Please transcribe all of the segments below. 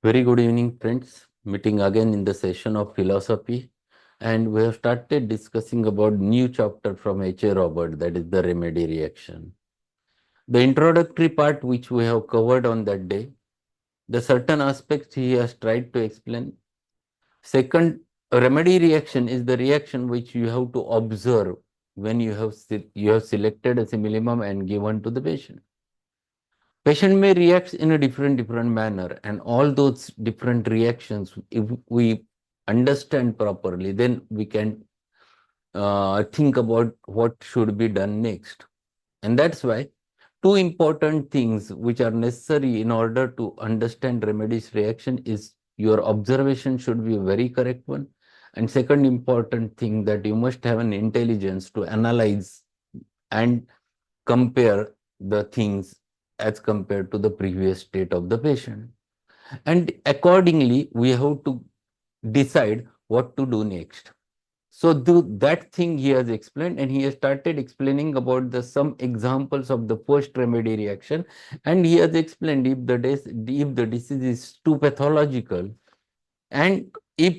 Very good evening, friends. Meeting again in the session of philosophy, and we have started discussing about new chapter from H.A. Robert, that is the remedy reaction. The introductory part which we have covered on that day, the certain aspects he has tried to explain. Second, a remedy reaction is the reaction which you have to observe when you have selected a simillimum and given to the patient. Patient may react in a different manner, and all those different reactions, if we understand properly, then we can think about what should be done next. And that's why two important things which are necessary in order to understand remedies reaction is your observation should be a very correct one, and second important thing that you must have an intelligence to analyze and compare the things as compared to the previous state of the patient. And accordingly, we have to decide what to do next. So that thing he has explained, and he has started explaining about the some examples of the post remedy reaction. And he has explained if the disease is too pathological, and if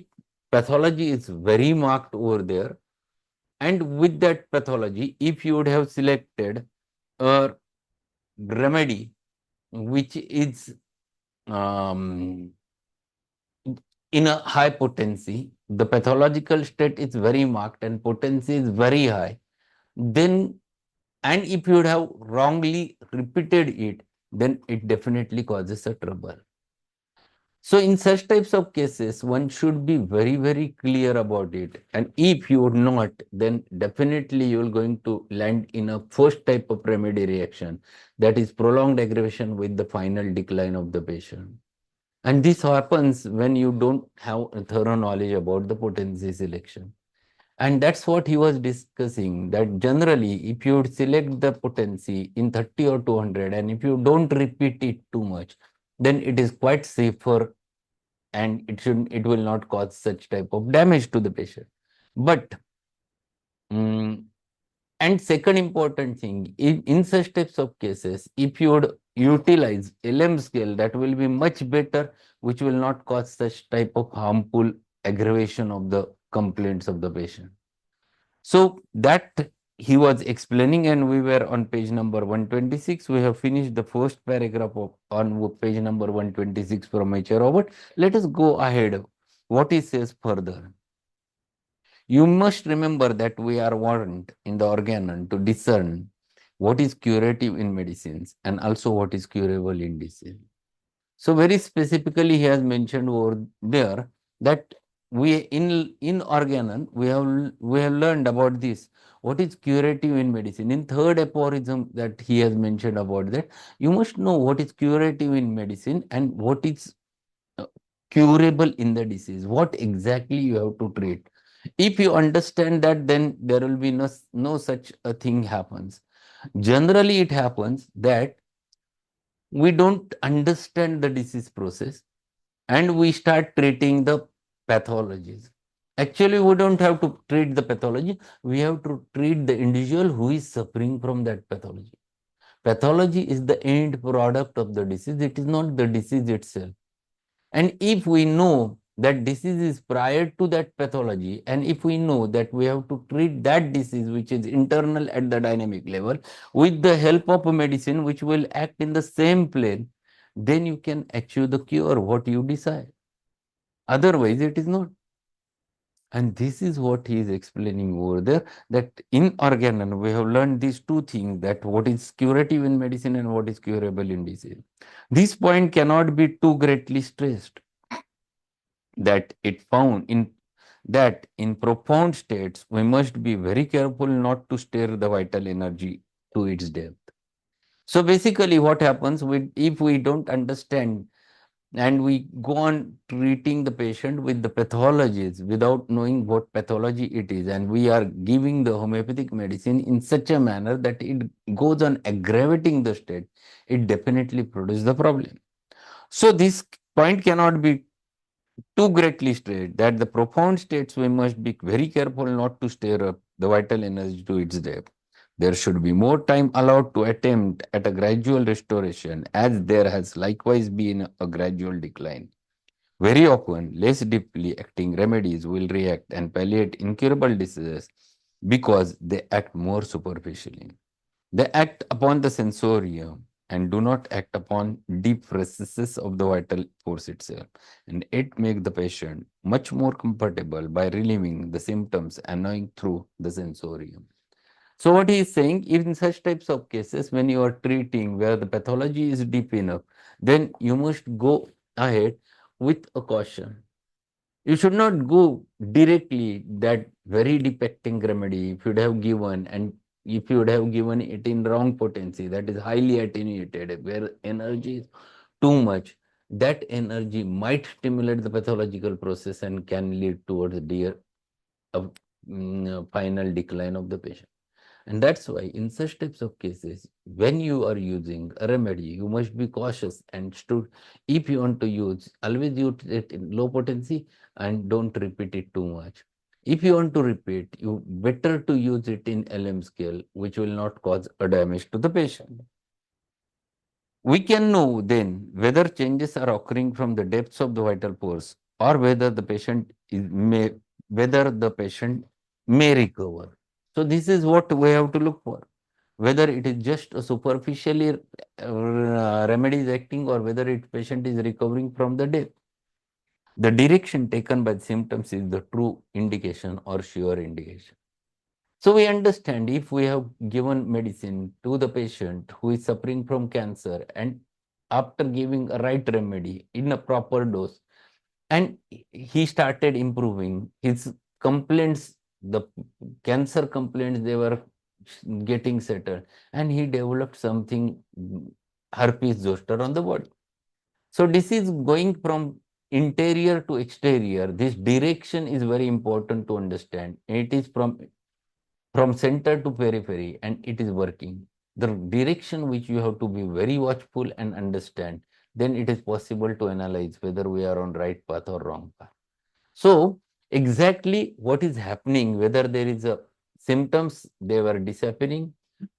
pathology is very marked over there, and with that pathology, if you would have selected a remedy which is um, in a high potency, the pathological state is very marked and potency is very high, then, and if you would have wrongly repeated it, then it definitely causes a trouble. So in such types of cases, one should be very clear about it. And if you would not, then definitely you are going to land in a first type of remedy reaction, that is prolonged aggravation with the final decline of the patient. And this happens when you don't have a thorough knowledge about the potency selection. And that's what he was discussing, that generally, if you would select the potency in 30 or 200, and if you don't repeat it too much, then it is quite safer, and it will not cause such type of damage to the patient. But mm, and second important thing, in such types of cases, if you would utilize LM scale, that will be much better, which will not cause such type of harmful aggravation of the complaints of the patient. So that he was explaining, and we were on page number 126. We have finished the first paragraph on page number 126 from H.A. Robert. Let us go ahead. What he says further. You must remember that we are warned in the Organon to discern what is curative in medicines and also what is curable in disease. So very specifically, he has mentioned over there that we in Organon we have learned about this. What is curative in medicine? In third aphorism that he has mentioned about that, you must know what is curative in medicine and what is uh, curable in the disease. What exactly you have to treat. If you understand that, then there will be no such a thing happens. Generally, it happens that we don't understand the disease process and we start treating the pathologies. Actually, we don't have to treat the pathology, we have to treat the individual who is suffering from that pathology. Pathology is the end product of the disease, it is not the disease itself. And if we know that disease is prior to that pathology, and if we know that we have to treat that disease which is internal at the dynamic level with the help of a medicine which will act in the same plane, then you can achieve the cure what you desire. Otherwise, it is not. And this is what he is explaining over there, that in Organon, we have learned these two things, that what is curative in medicine and what is curable in disease. This point cannot be too greatly stressed, that it found in that in profound states, we must be very careful not to stir the vital energy to its depth. So basically what happens if we don't understand and we go on treating the patient with the pathologies without knowing what pathology it is, and we are giving the homeopathic medicine in such a manner that it goes on aggravating the state, it definitely produces the problem. So this point cannot be too greatly straight, that the profound states we must be very careful not to stir up the vital energy to its depth. There should be more time allowed to attempt at a gradual restoration, as there has likewise been a gradual decline. Very often, less deeply acting remedies will react and palliate incurable diseases because they act more superficially. They act upon the sensorium and do not act upon deep recesses of the vital force itself, and it makes the patient much more comfortable by relieving the symptoms annoying through the sensorium. So what he is saying, in such types of cases, when you are treating where the pathology is deep enough, then you must go ahead with a caution. You should not go directly that very defecting remedy if you would have given, and if you would have given it in wrong potency, that is highly attenuated, where energy is too much, that energy might stimulate the pathological process and can lead towards a final decline of the patient. And that's why in such types of cases, when you are using a remedy, you must be cautious and if you want to use, always use it in low potency and don't repeat it too much. If you want to repeat, you better to use it in LM scale, which will not cause a damage to the patient. We can know then whether changes are occurring from the depths of the vital force or whether the patient may recover. So this is what we have to look for, whether it is just a superficially remedy is acting or whether it patient is recovering from the depth. The direction taken by the symptoms is the true indication or sure indication. So we understand if we have given medicine to the patient who is suffering from cancer, and after giving a right remedy in a proper dose, and he started improving, his complaints, the cancer complaints, they were getting settled, and he developed something, herpes zoster on the body. So this is going from interior to exterior. This direction is very important to understand. It is from center to periphery, and it is working. The direction which you have to be very watchful and understand, then it is possible to analyze whether we are on right path or wrong path. So exactly what is happening, whether there is a symptoms, they were disappearing,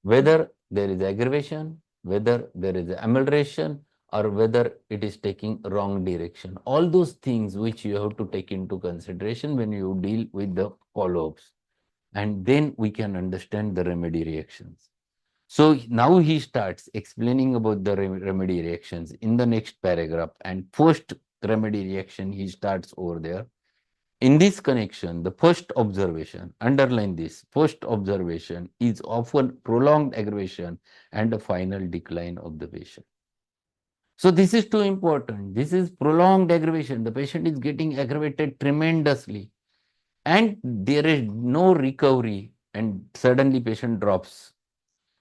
whether there is aggravation, whether there is amelioration, or whether it is taking wrong direction. All those things which you have to take into consideration when you deal with the follow-ups. And then we can understand the remedy reactions. So now he starts explaining about the remedy reactions in the next paragraph, and post remedy reaction he starts over there. In this connection, the first observation, underline this, first observation is often prolonged aggravation and a final decline of the patient. So this is too important. This is prolonged aggravation. The patient is getting aggravated tremendously and there is no recovery, and suddenly patient drops.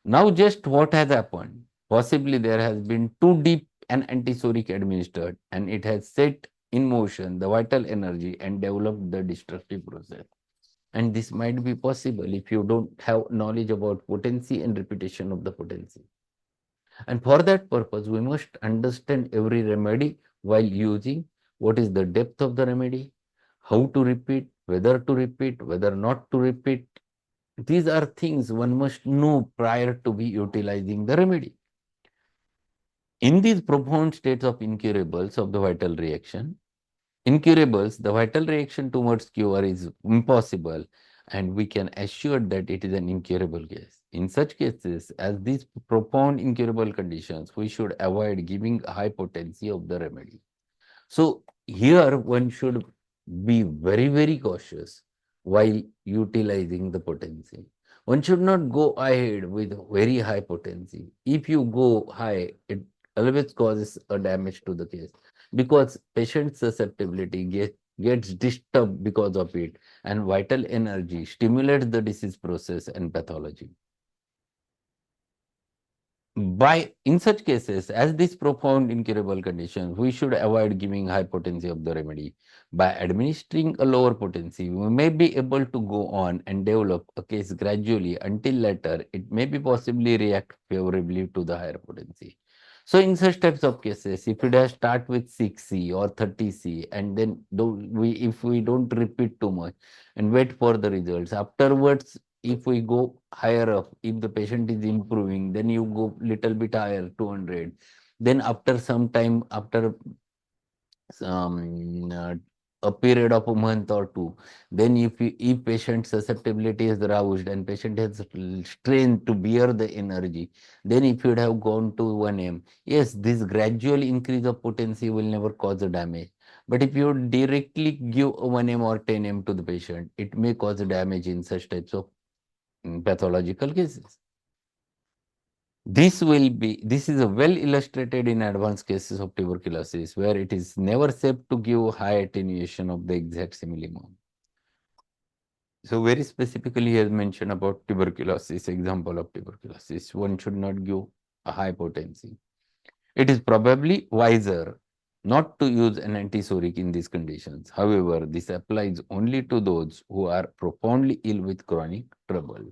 Now just what has happened? Possibly there has been too deep an antisoric administered, and it has set in motion the vital energy and developed the destructive process. And this might be possible if you don't have knowledge about potency and repetition of the potency. And for that purpose, we must understand every remedy while using, what is the depth of the remedy, how to repeat, whether not to repeat. These are things one must know prior to be utilizing the remedy. In these profound states of incurables of the vital reaction, incurables, the vital reaction towards cure is impossible, and we can assure that it is an incurable case. In such cases, as these profound incurable conditions, we should avoid giving high potency of the remedy. So here one should be very, very cautious while utilizing the potency. One should not go ahead with very high potency. If you go high, it always causes a damage to the case, because patient susceptibility gets disturbed because of it, and vital energy stimulates the disease process and pathology. In such cases, as these profound incurable conditions, we should avoid giving high potency of the remedy. By administering a lower potency, we may be able to go on and develop a case gradually until later it may be possibly react favorably to the higher potency. So in such types of cases, if it has start with 6C or 30C, and then if we don't repeat too much and wait for the results, afterwards if we go higher up, if the patient is improving, then you go little bit higher, 200. Then after some time, after a period of a month or two, then if patient susceptibility is roused and patient has strength to bear the energy, then if you'd have gone to 1M, yes, this gradual increase of potency will never cause a damage. But if you directly give a 1M or 10M to the patient, it may cause damage in such types of pathological cases. This is a well illustrated in advanced cases of tuberculosis, where it is never safe to give high attenuation of the exact simillimum. So very specifically, he has mentioned about tuberculosis, example of tuberculosis. One should not give a high potency. It is probably wiser not to use an antisoric in these conditions. However, this applies only to those who are profoundly ill with chronic trouble.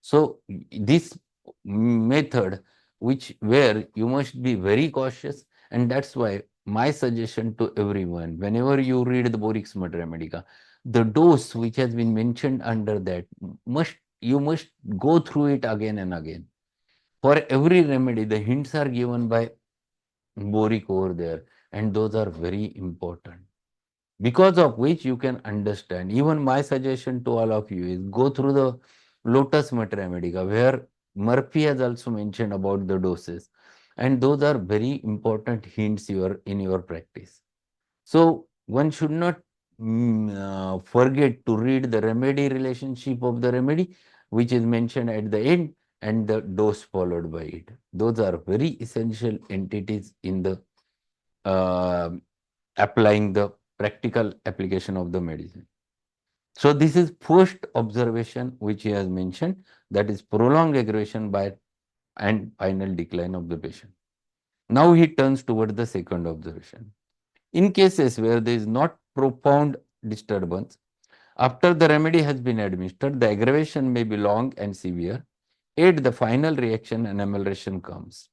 So this method, where you must be very cautious, and that's why my suggestion to everyone, whenever you read the Borix Mater Medica, the dose which has been mentioned under that you must go through it again and again. For every remedy, the hints are given by Boric over there, and those are very important, because of which you can understand. Even my suggestion to all of you is go through the Lotus Mater Medica, where Murphy has also mentioned about the doses, and those are very important hints in your practice. So one should not forget to read the remedy relationship of the remedy, which is mentioned at the end, and the dose followed by it. Those are very essential entities in the uh, applying the practical application of the medicine. So this is first observation which he has mentioned, that is prolonged aggravation by and final decline of the patient. Now he turns toward the second observation. In cases where there is not profound disturbance, after the remedy has been administered, the aggravation may be long and severe. At the final reaction and amelioration comes.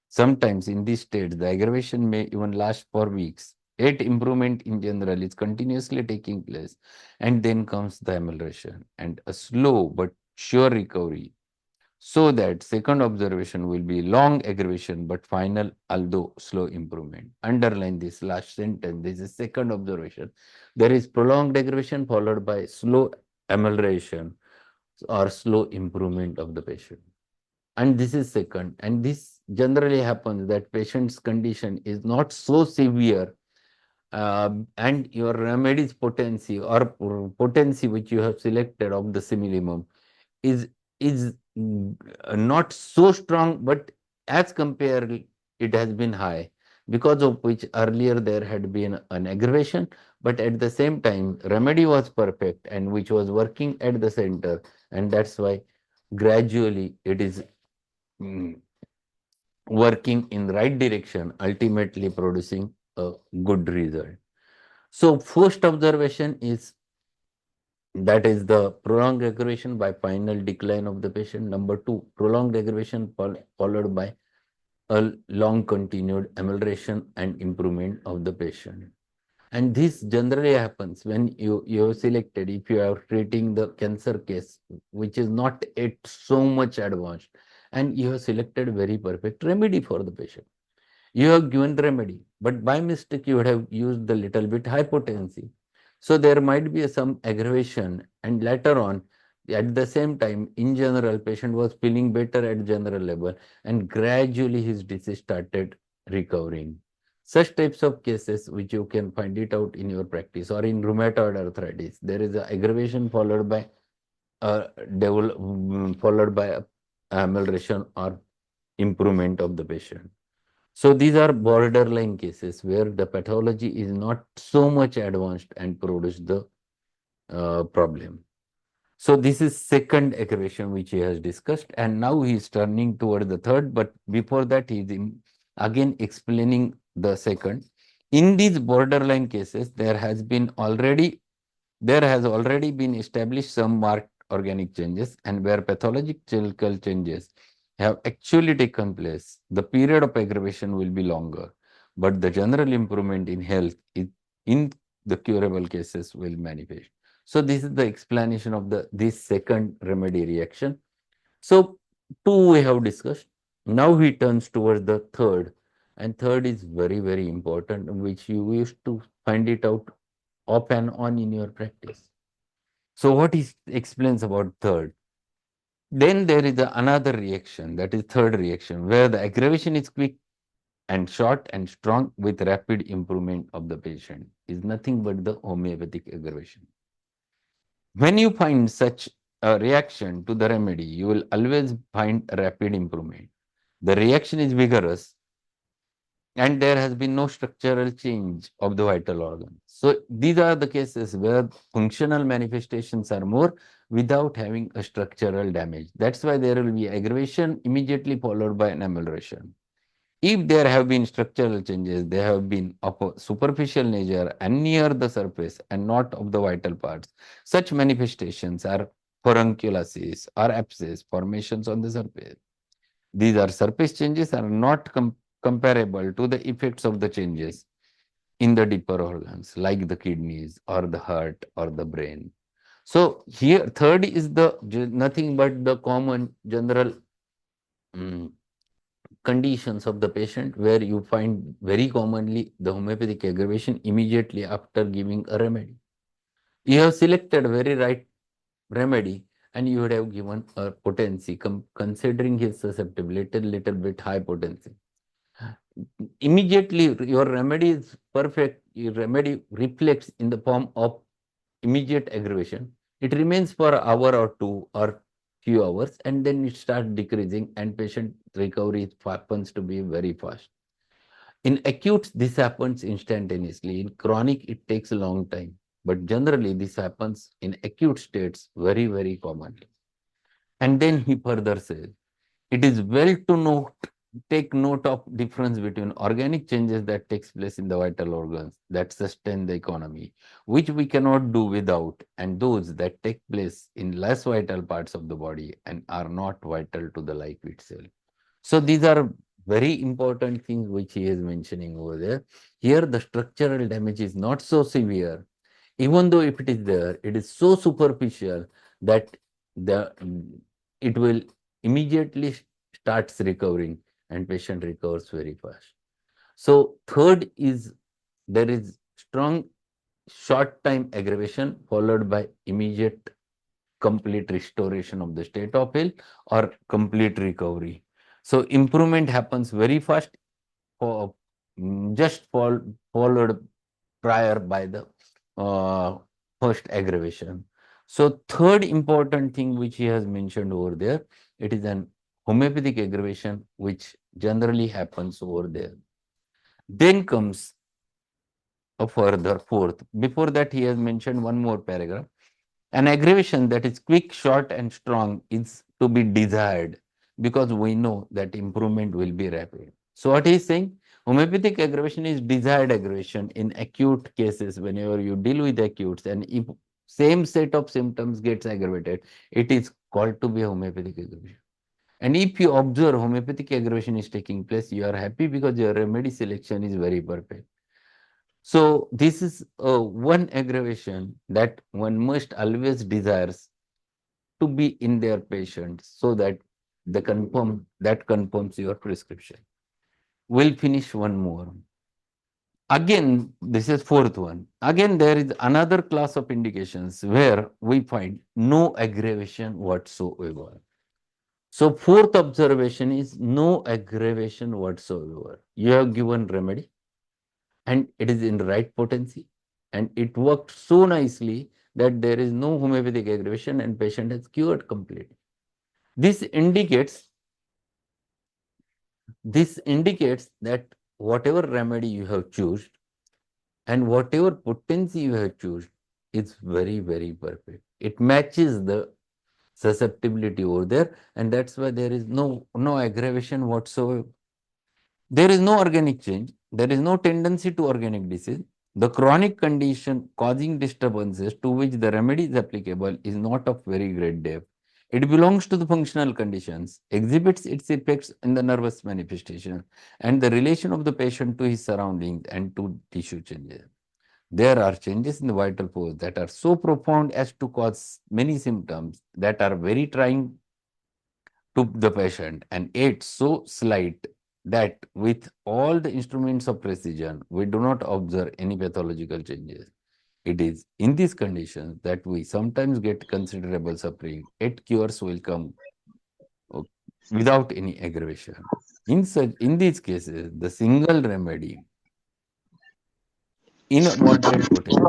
Sometimes in this state, the aggravation may even last for weeks. Yet improvement in general is continuously taking place, and then comes the amelioration and a slow but sure recovery. So that second observation will be long aggravation but final, although slow improvement. Underline this last sentence. This is second observation. There is prolonged aggravation followed by slow amelioration or slow improvement of the patient. And this is second. And this generally happens that patient's condition is not so severe, and your remedy's potency or potency which you have selected of the simillimum is not so strong, but as compared it has been high, because of which earlier there had been an aggravation, but at the same time remedy was perfect and which was working at the center, and that's why gradually it is working in the right direction, ultimately producing a good result. So first observation is that is the prolonged aggravation by final decline of the patient. Number two, prolonged aggravation followed by a long continued amelioration and improvement of the patient. And this generally happens when you have selected, if you are treating the cancer case, which is not yet so much advanced, and you have selected very perfect remedy for the patient. You have given the remedy, but by mistake you would have used the little bit high potency. So there might be some aggravation, and later on, at the same time, in general, patient was feeling better at general level, and gradually his disease started recovering. Such types of cases, which you can find it out in your practice, or in rheumatoid arthritis, there is an aggravation followed by followed by amelioration or improvement of the patient. So these are borderline cases where the pathology is not so much advanced and produce the problem. So this is second aggravation which he has discussed, and now he is turning toward the third, but before that he is again explaining the second. In these borderline cases, there has already been established some marked organic changes, and where pathological changes have actually taken place, the period of aggravation will be longer, but the general improvement in health in the curable cases will manifest. So this is the explanation of this second remedy reaction. So two we have discussed. Now he turns towards the third, and third is very, very important, which you used to find it out off and on in your practice. So what he explains about third? Then there is another reaction, that is third reaction, where the aggravation is quick and short and strong with rapid improvement of the patient, is nothing but the homeopathic aggravation. When you find such a reaction to the remedy, you will always find a rapid improvement. The reaction is vigorous and there has been no structural change of the vital organ. So these are the cases where functional manifestations are more without having a structural damage. That's why there will be aggravation immediately followed by an amelioration. If there have been structural changes, they have been of a superficial nature and near the surface and not of the vital parts. Such manifestations are furunculosis or abscess formations on the surface. These are surface changes are not comparable to the effects of the changes in the deeper organs like the kidneys or the heart or the brain. So here third is the nothing but the common general um, conditions of the patient where you find very commonly the homeopathic aggravation immediately after giving a remedy. You have selected very right remedy and you would have given a potency considering his susceptibility little bit high potency. Immediately your remedy is perfect, your remedy reflects in the form of immediate aggravation. It remains for an hour or two or few hours and then it starts decreasing and patient recovery happens to be very fast. In acute, this happens instantaneously. In chronic, it takes a long time. But generally, this happens in acute states very, very commonly. And then he further says, it is well to note, take note of difference between organic changes that takes place in the vital organs that sustain the economy, which we cannot do without, and those that take place in less vital parts of the body and are not vital to the life itself. So these are very important things which he is mentioning over there. Here the structural damage is not so severe. Even though if it is there, it is so superficial that the it will immediately starts recovering and patient recovers very fast. So third is there is strong short time aggravation followed by immediate complete restoration of the state of health or complete recovery. So improvement happens very fast, for, just followed prior by the first aggravation. So third important thing which he has mentioned over there, it is an homeopathic aggravation which generally happens over there. Then comes a further fourth. Before that, he has mentioned one more paragraph. An aggravation that is quick, short, and strong is to be desired because we know that improvement will be rapid. So, what he is saying? Homeopathic aggravation is desired aggravation in acute cases. Whenever you deal with acutes, and if same set of symptoms gets aggravated, it is called to be homeopathic aggravation. And if you observe homeopathic aggravation is taking place, you are happy because your remedy selection is very perfect. So this is one aggravation that one must always desires to be in their patient so that that confirms your prescription. We'll finish one more. Again, this is fourth one. Again, there is another class of indications where we find no aggravation whatsoever. So fourth observation is no aggravation whatsoever. You have given remedy and it is in right potency and it worked so nicely that there is no homeopathic aggravation and patient has cured completely. This indicates that whatever remedy you have chosen and whatever potency you have chosen is very, very perfect. It matches the susceptibility over there and that's why there is no aggravation whatsoever. There is no organic change. There is no tendency to organic disease. The chronic condition causing disturbances to which the remedy is applicable is not of very great depth. It belongs to the functional conditions, exhibits its effects in the nervous manifestation, and the relation of the patient to his surroundings and to tissue changes. There are changes in the vital force that are so profound as to cause many symptoms that are very trying to the patient, and yet so slight that with all the instruments of precision, we do not observe any pathological changes. It is in these conditions that we sometimes get considerable suffering, yet cures will come without any aggravation. In these cases, the single remedy in a moderate potency.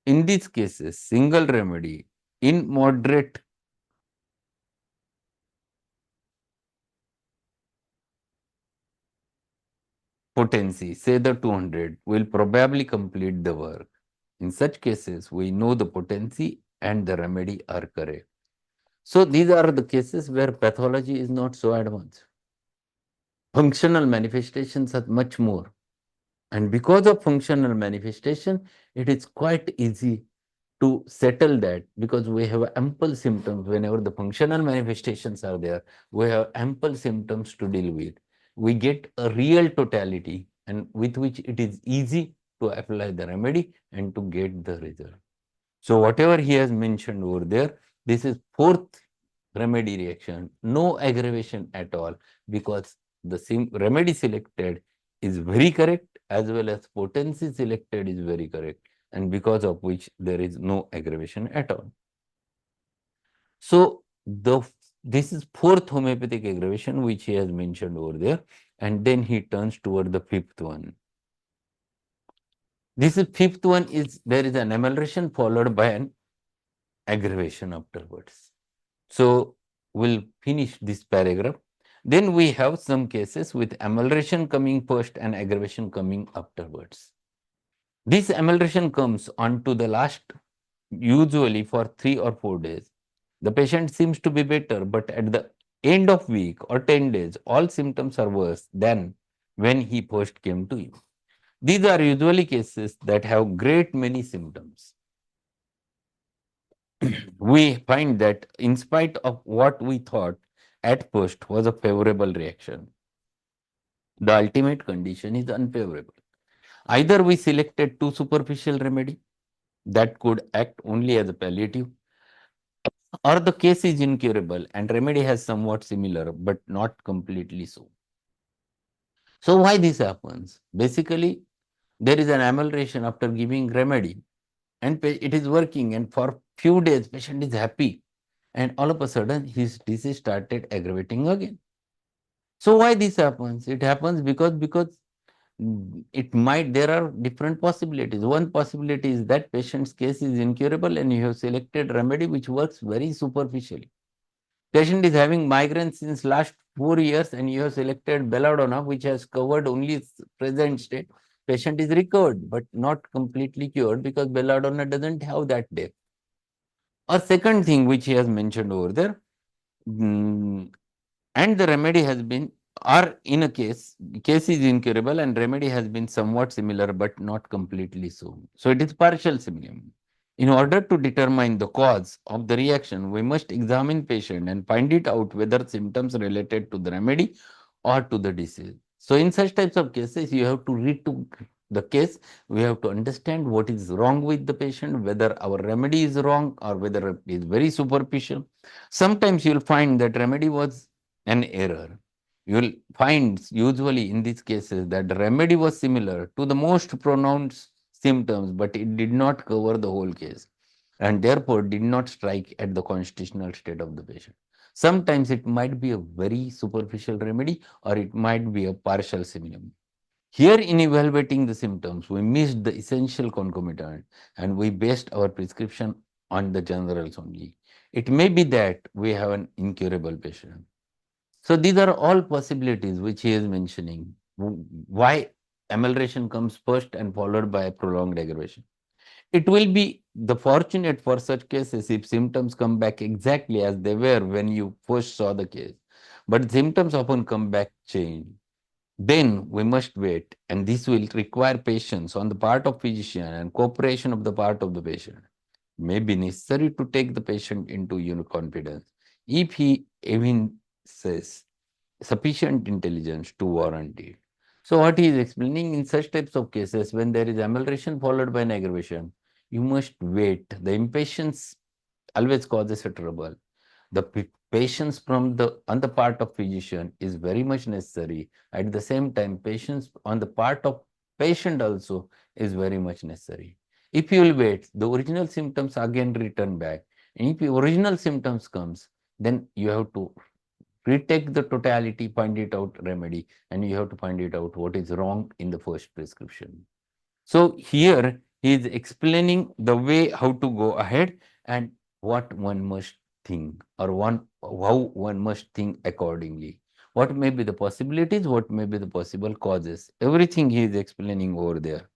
In these cases, single remedy in moderate potency, say the 200, will probably complete the work. In such cases, we know the potency and the remedy are correct. So these are the cases where pathology is not so advanced. Functional manifestations are much more. And because of functional manifestation, it is quite easy to settle that because we have ample symptoms. Whenever the functional manifestations are there, we have ample symptoms to deal with. We get a real totality and with which it is easy to apply the remedy and to get the result. So whatever he has mentioned over there, this is fourth remedy reaction, no aggravation at all, because the remedy selected is very correct as well as potency selected is very correct, and because of which there is no aggravation at all. So this is fourth homeopathic aggravation which he has mentioned over there, and then he turns toward the fifth one. This is fifth one is there is an amelioration followed by an aggravation afterwards. So we'll finish this paragraph. Then we have some cases with amelioration coming first and aggravation coming afterwards. This amelioration comes on to the last, usually for 3 or 4 days. The patient seems to be better, but at the end of week or 10 days, all symptoms are worse than when he first came to you. These are usually cases that have great many symptoms. We find that in spite of what we thought at first was a favorable reaction, the ultimate condition is unfavorable. Either we selected too superficial remedy that could act only as a palliative, or the case is incurable and remedy has somewhat similar but not completely so. So why this happens? Basically, there is an amelioration after giving remedy and it is working, and for few days patient is happy, and all of a sudden his disease started aggravating again. So why this happens? It happens because it might, there are different possibilities. One possibility is that patient's case is incurable and you have selected remedy which works very superficially. Patient is having migraine since last 4 years and you have selected belladonna which has covered only its present state. Patient is recovered but not completely cured because belladonna doesn't have that depth. A second thing which he has mentioned over there, and the remedy has been, or in a case is incurable and remedy has been somewhat similar but not completely so. So it is partial similarity. In order to determine the cause of the reaction, we must examine patient and find it out whether symptoms related to the remedy or to the disease. So in such types of cases, you have to read to the case. We have to understand what is wrong with the patient, whether our remedy is wrong or whether it is very superficial. Sometimes you will find that remedy was an error. You will find usually in these cases that the remedy was similar to the most pronounced symptoms, but it did not cover the whole case and therefore did not strike at the constitutional state of the patient. Sometimes it might be a very superficial remedy or it might be a partial similarity. Here, in evaluating the symptoms, we missed the essential concomitant and we based our prescription on the generals only. It may be that we have an incurable patient. So these are all possibilities which he is mentioning. Why amelioration comes first and followed by a prolonged aggravation. It will be the fortunate for such cases if symptoms come back exactly as they were when you first saw the case. But symptoms often come back changed. Then we must wait, and this will require patience on the part of physician and cooperation of the part of the patient. It may be necessary to take the patient into confidence. If he even says sufficient intelligence to warrant it. So what he is explaining, in such types of cases, when there is amelioration followed by an aggravation, you must wait. The impatience always causes a trouble. The patience from the on the part of physician is very much necessary. At the same time, patience on the part of patient also is very much necessary. If you will wait, the original symptoms again return back. And if the original symptoms comes, then you have to retake the totality, find it out remedy, and you have to find it out what is wrong in the first prescription. So here he is explaining the way how to go ahead and what one must think, or how one must think accordingly. What may be the possibilities, what may be the possible causes. Everything he is explaining over there.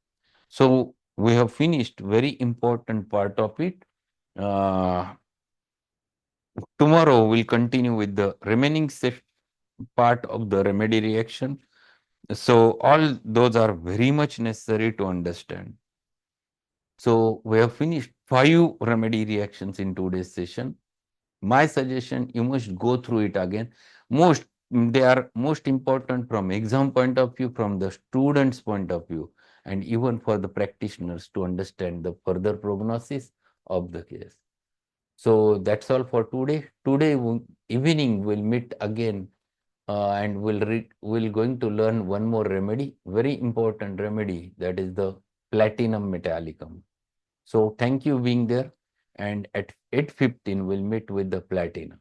So we have finished very important part of it. Uh, Tomorrow we'll continue with the remaining part of the remedy reaction. So all those are very much necessary to understand. So we have finished 5 remedy reactions in today's session. My suggestion, you must go through it again. They are most important from exam point of view, from the student's point of view, and even for the practitioners to understand the further prognosis of the case. So that's all for today. Today evening we'll meet again, and we'll going to learn one more remedy, very important remedy, that is the platinum metallicum. So thank you being there, and at 8:15 we'll meet with the platinum.